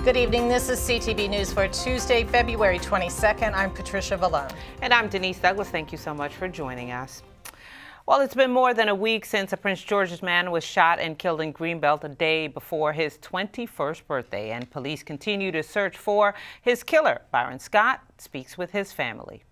Good evening. This is CTV News for Tuesday, February 22nd. I'm Patricia Vallone. And I'm Denise Douglas. Thank you so much for joining us. Well, it's been more than a week since a Prince George's man was shot and killed in Greenbelt a day before his 21st birthday, and police continue to search for his killer. Byron Scott speaks with his family.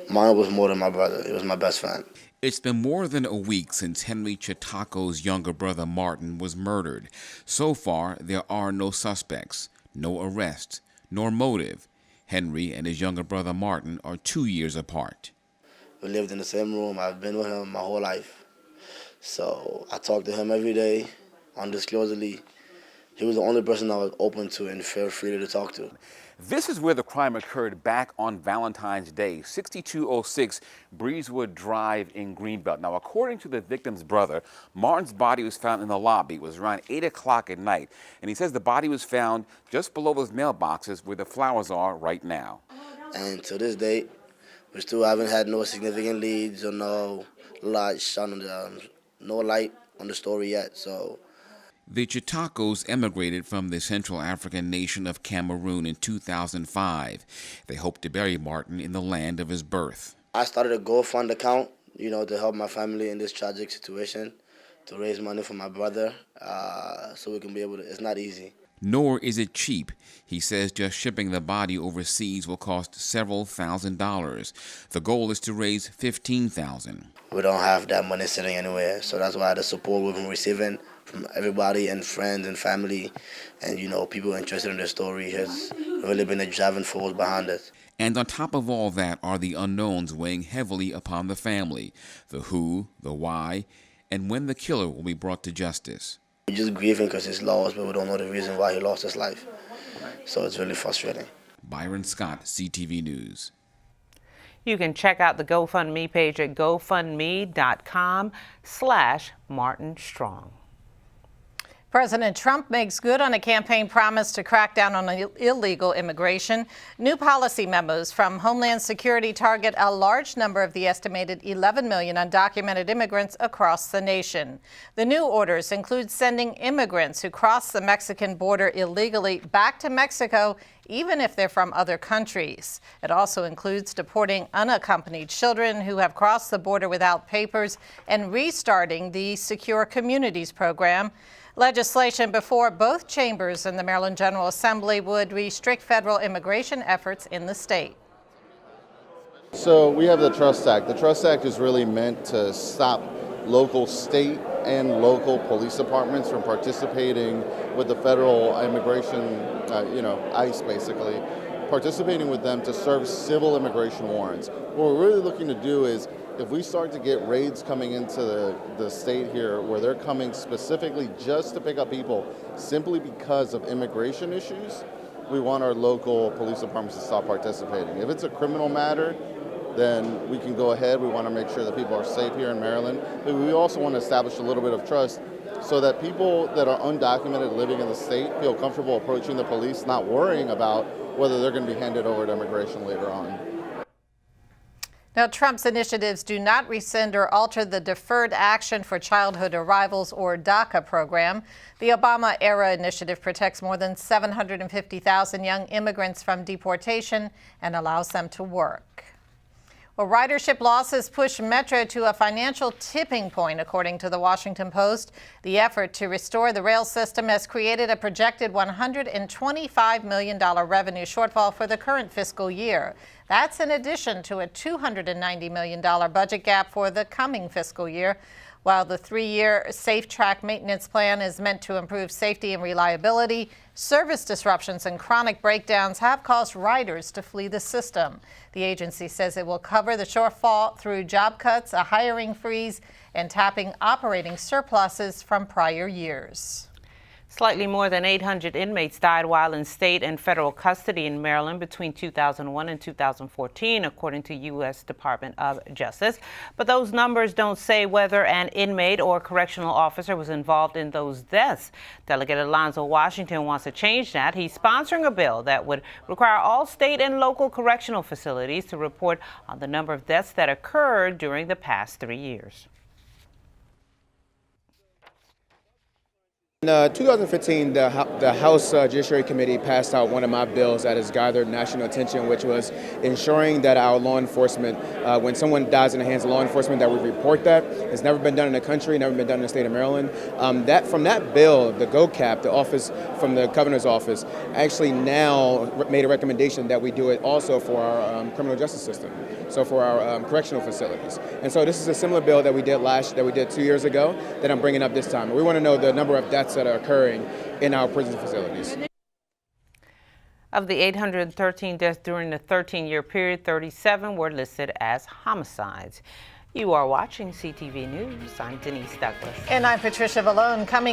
Mine was more than my brother. It was my best friend. It's been more than a week since Henry Chitaco's younger brother Martin was murdered. So far, there are no suspects, no arrests, nor motive. Henry and his younger brother Martin are 2 years apart. We lived in the same room. I've been with him my whole life. So I talked to him every day, undisclosedly. He was the only person I was open to and felt free to talk to. This is where the crime occurred back on Valentine's Day, 6206 Breezewood Drive in Greenbelt. Now, according to the victim's brother, Martin's body was found in the lobby. It was around 8 o'clock at night. And he says the body was found just below those mailboxes where the flowers are right now. And to this day, we still haven't had no significant leads or no light shone on no light on the story yet. So the Chitacos emigrated from the Central African nation of Cameroon in 2005. They hoped to bury Martin in the land of his birth. I started a GoFund account, to help my family in this tragic situation, to raise money for my brother, so we can be able to. It's not easy. Nor is it cheap. He says just shipping the body overseas will cost several $1,000s. The goal is to raise $15,000. We don't have that money sitting anywhere, so that's why the support we've been receiving from everybody and friends and family and, people interested in the story has really been a driving force behind it. And on top of all that are the unknowns weighing heavily upon the family, the who, the why, and when the killer will be brought to justice. We're just grieving because he's lost, but we don't know the reason why he lost his life. So it's really frustrating. Byron Scott, CTV News. You can check out the GoFundMe page at gofundme.com/MartinStrong. President Trump makes good on a campaign promise to crack down on illegal immigration. New policy memos from Homeland Security target a large number of the estimated 11 million undocumented immigrants across the nation. The new orders include sending immigrants who cross the Mexican border illegally back to Mexico, even if they're from other countries. It also includes deporting unaccompanied children who have crossed the border without papers and restarting the Secure Communities program. Legislation before both chambers in the Maryland General Assembly would restrict federal immigration efforts in the state. So we have the Trust Act. The Trust Act is really meant to stop local, state, and local police departments from participating with the federal immigration, ICE basically, participating with them to serve civil immigration warrants. What we're really looking to do is, if we start to get raids coming into the state here where they're coming specifically just to pick up people simply because of immigration issues, we want our local police departments to stop participating. If it's a criminal matter, then we can go ahead. We want to make sure that people are safe here in Maryland. But we also want to establish a little bit of trust so that people that are undocumented living in the state feel comfortable approaching the police, not worrying about whether they're going to be handed over to immigration later on. Now, Trump's initiatives do not rescind or alter the Deferred Action for Childhood Arrivals, or DACA program. The Obama-era initiative protects more than 750,000 young immigrants from deportation and allows them to work. Well, ridership losses push Metro to a financial tipping point, according to the Washington Post. The effort to restore the rail system has created a projected $125 million revenue shortfall for the current fiscal year. That's in addition to a $290 million budget gap for the coming fiscal year. While the 3-year Safe Track maintenance plan is meant to improve safety and reliability, service disruptions and chronic breakdowns have caused riders to flee the system. The agency says it will cover the shortfall through job cuts, a hiring freeze, and tapping operating surpluses from prior years. Slightly more than 800 inmates died while in state and federal custody in Maryland between 2001 and 2014, according to U.S. Department of Justice. But those numbers don't say whether an inmate or correctional officer was involved in those deaths. Delegate Alonzo Washington wants to change that. He's sponsoring a bill that would require all state and local correctional facilities to report on the number of deaths that occurred during the past 3 years. In 2015, the House Judiciary Committee passed out one of my bills that has gathered national attention, which was ensuring that our law enforcement, when someone dies in the hands of law enforcement, that we report that. It's never been done in the country, never been done in the state of Maryland. From that bill, the GOCAP, the office from the governor's office, actually now made a recommendation that we do it also for our criminal justice system, so for our correctional facilities. And so this is a similar bill that we did 2 years ago that I'm bringing up this time. We want to know the number of deaths that are occurring in our prison facilities. Of the 813 deaths during the 13-year period, 37 were listed as homicides. You are watching CTV News. I'm Denise Douglas. And I'm Patricia Vallone. Coming